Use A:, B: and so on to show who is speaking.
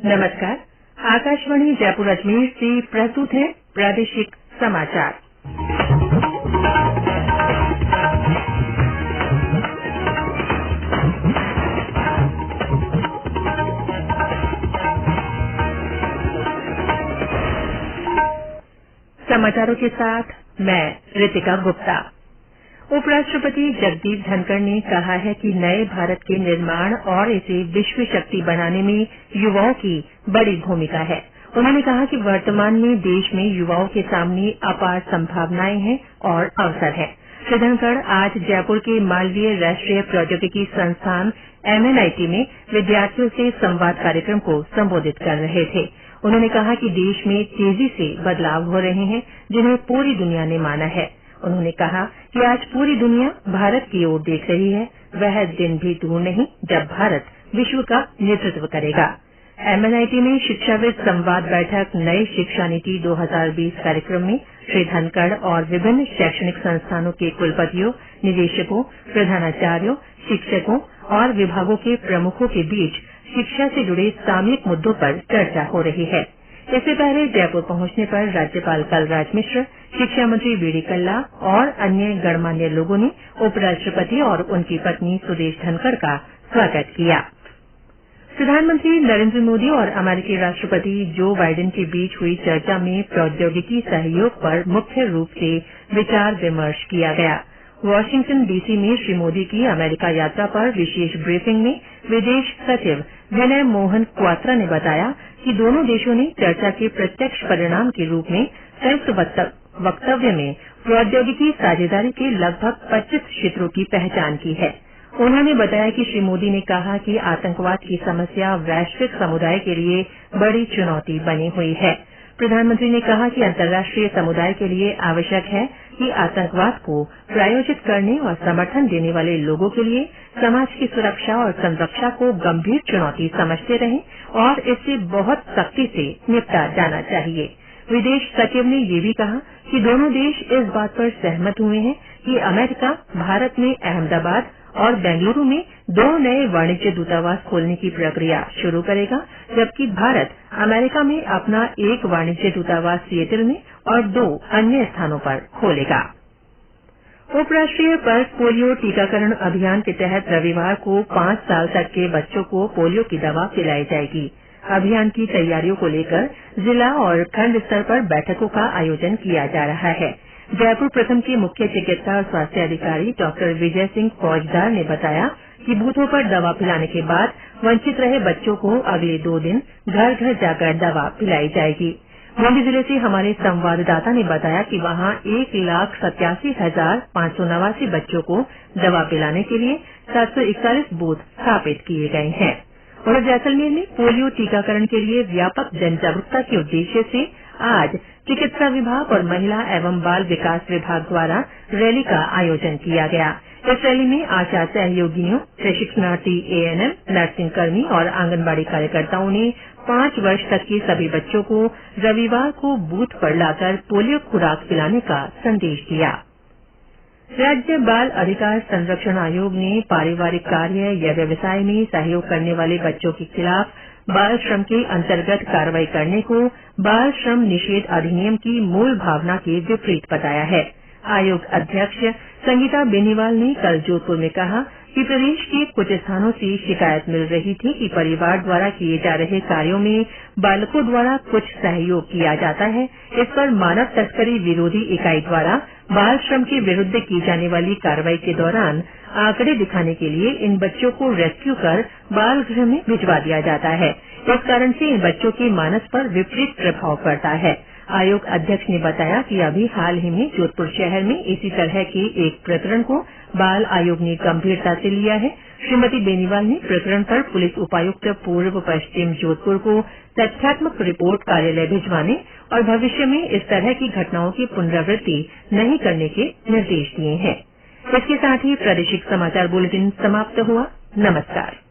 A: नमस्कार। आकाशवाणी जयपुर अजमेर से प्रस्तुत है प्रादेशिक समाचार। समाचारों के साथ मैं रितिका गुप्ता। उपराष्ट्रपति जगदीप धनखड़ ने कहा है कि नए भारत के निर्माण और इसे विश्व शक्ति बनाने में युवाओं की बड़ी भूमिका है। उन्होंने कहा कि वर्तमान में देश में युवाओं के सामने अपार संभावनाएं हैं और अवसर है। श्री धनखड़ आज जयपुर के मालवीय राष्ट्रीय प्रौद्योगिकी संस्थान MNIT में विद्यार्थियों से संवाद कार्यक्रम को संबोधित कर रहे थे। उन्होंने कहा कि देश में तेजी से बदलाव हो रहे हैं, जिन्हें पूरी दुनिया ने माना है। उन्होंने कहा कि आज पूरी दुनिया भारत की ओर देख रही है। वह दिन भी दूर नहीं जब भारत विश्व का नेतृत्व करेगा। MNIT में शिक्षाविद संवाद बैठक नई शिक्षा नीति 2020 कार्यक्रम में श्री धनखड़ और विभिन्न शैक्षणिक संस्थानों के कुलपतियों, निदेशकों, प्रधानाचार्यों, शिक्षकों और विभागों के प्रमुखों के बीच शिक्षा से जुड़े सामयिक मुद्दों पर चर्चा हो रही है। इससे पहले जयपुर पहुंचने पर राज्यपाल कलराज मिश्र, शिक्षा मंत्री बीडी कल्ला और अन्य गणमान्य लोगों ने उपराष्ट्रपति और उनकी पत्नी सुदेश धनखड़ का स्वागत किया। प्रधानमंत्री नरेंद्र मोदी और अमेरिकी राष्ट्रपति जो बाइडेन के बीच हुई चर्चा में प्रौद्योगिकी सहयोग पर मुख्य रूप से विचार विमर्श किया गया। वाशिंगटन DC में श्री मोदी की अमेरिका यात्रा पर विशेष ब्रीफिंग में विदेश सचिव विनय मोहन क्वात्रा ने बताया कि दोनों देशों ने चर्चा के प्रत्यक्ष परिणाम के रूप में संयुक्त वक्तव्य में प्रौद्योगिकी साझेदारी के लगभग 25 क्षेत्रों की पहचान की है। उन्होंने बताया कि श्री मोदी ने कहा कि आतंकवाद की समस्या वैश्विक समुदाय के लिए बड़ी चुनौती बनी हुई है। प्रधानमंत्री ने कहा कि अंतर्राष्ट्रीय समुदाय के लिए आवश्यक है कि आतंकवाद को प्रायोजित करने और समर्थन देने वाले लोगों के लिए समाज की सुरक्षा और संरक्षा को गंभीर चुनौती समझते रहें और इससे बहुत सख्ती से निपटा जाना चाहिए। विदेश सचिव ने ये भी कहा कि दोनों देश इस बात पर सहमत हुए हैं कि अमेरिका भारत में अहमदाबाद और बेंगलुरु में 2 नए वाणिज्य दूतावास खोलने की प्रक्रिया शुरू करेगा, जबकि भारत अमेरिका में अपना 1 वाणिज्य दूतावास सिएटल में और 2 अन्य स्थानों पर खोलेगा। उपराष्ट्रीय पल्स पोलियो टीकाकरण अभियान के तहत रविवार को 5 साल तक के बच्चों को पोलियो की दवा पिलाई जाएगी। अभियान की तैयारियों को लेकर जिला और खंड स्तर पर बैठकों का आयोजन किया जा रहा है। जयपुर प्रथम के मुख्य चिकित्सा और स्वास्थ्य अधिकारी डॉक्टर विजय सिंह फौजदार ने बताया कि बूथों पर दवा पिलाने के बाद वंचित रहे बच्चों को अगले 2 दिन घर घर जाकर दवा पिलाई जाएगी। बूंदी जिले से हमारे संवाददाता ने बताया कि वहां 1,87,589 बच्चों को दवा पिलाने के लिए 741 बूथ स्थापित किए गए हैं। और जैसलमेर में पोलियो टीकाकरण के लिए व्यापक जनजागरूकता के उद्देश्य से आज चिकित्सा विभाग और महिला एवं बाल विकास विभाग द्वारा रैली का आयोजन किया गया। इस रैली में आशा सहयोगिनियों, प्रशिक्षणार्थी ANM, नर्सिंग कर्मी और आंगनबाड़ी कार्यकर्ताओं ने 5 वर्ष तक के सभी बच्चों को रविवार को बूथ पर लाकर पोलियो खुराक पिलाने का संदेश दिया। राज्य बाल अधिकार संरक्षण आयोग ने पारिवारिक कार्य या व्यवसाय में सहयोग करने वाले बच्चों के खिलाफ बाल श्रम के अंतर्गत कार्रवाई करने को बाल श्रम निषेध अधिनियम की मूल भावना के विपरीत बताया है। आयोग अध्यक्ष संगीता बेनीवाल ने कल जोधपुर में कहा कि प्रदेश के कुछ स्थानों से शिकायत मिल रही थी कि परिवार द्वारा किए जा रहे कार्यों में बालकों द्वारा कुछ सहयोग किया जाता है। इस पर मानव तस्करी विरोधी इकाई द्वारा बाल श्रम के विरुद्ध की जाने वाली कार्रवाई के दौरान आंकड़े दिखाने के लिए इन बच्चों को रेस्क्यू कर बाल गृह में भिजवा दिया जाता है। इस कारण से इन बच्चों के मानस पर विपरीत प्रभाव पड़ता है। आयोग अध्यक्ष ने बताया कि अभी हाल ही में जोधपुर शहर में इसी तरह के एक प्रकरण को बाल आयोग ने गंभीरता से लिया है। श्रीमती बेनीवाल ने प्रकरण पर पुलिस उपायुक्त पूर्व पश्चिम जोधपुर को तथ्यात्मक रिपोर्ट कार्यालय भिजवाने और भविष्य में इस तरह की घटनाओं की पुनरावृत्ति नहीं करने के निर्देश दिए हैं। इसके साथ ही प्रादेशिक समाचार बुलेटिन समाप्त हुआ। नमस्कार।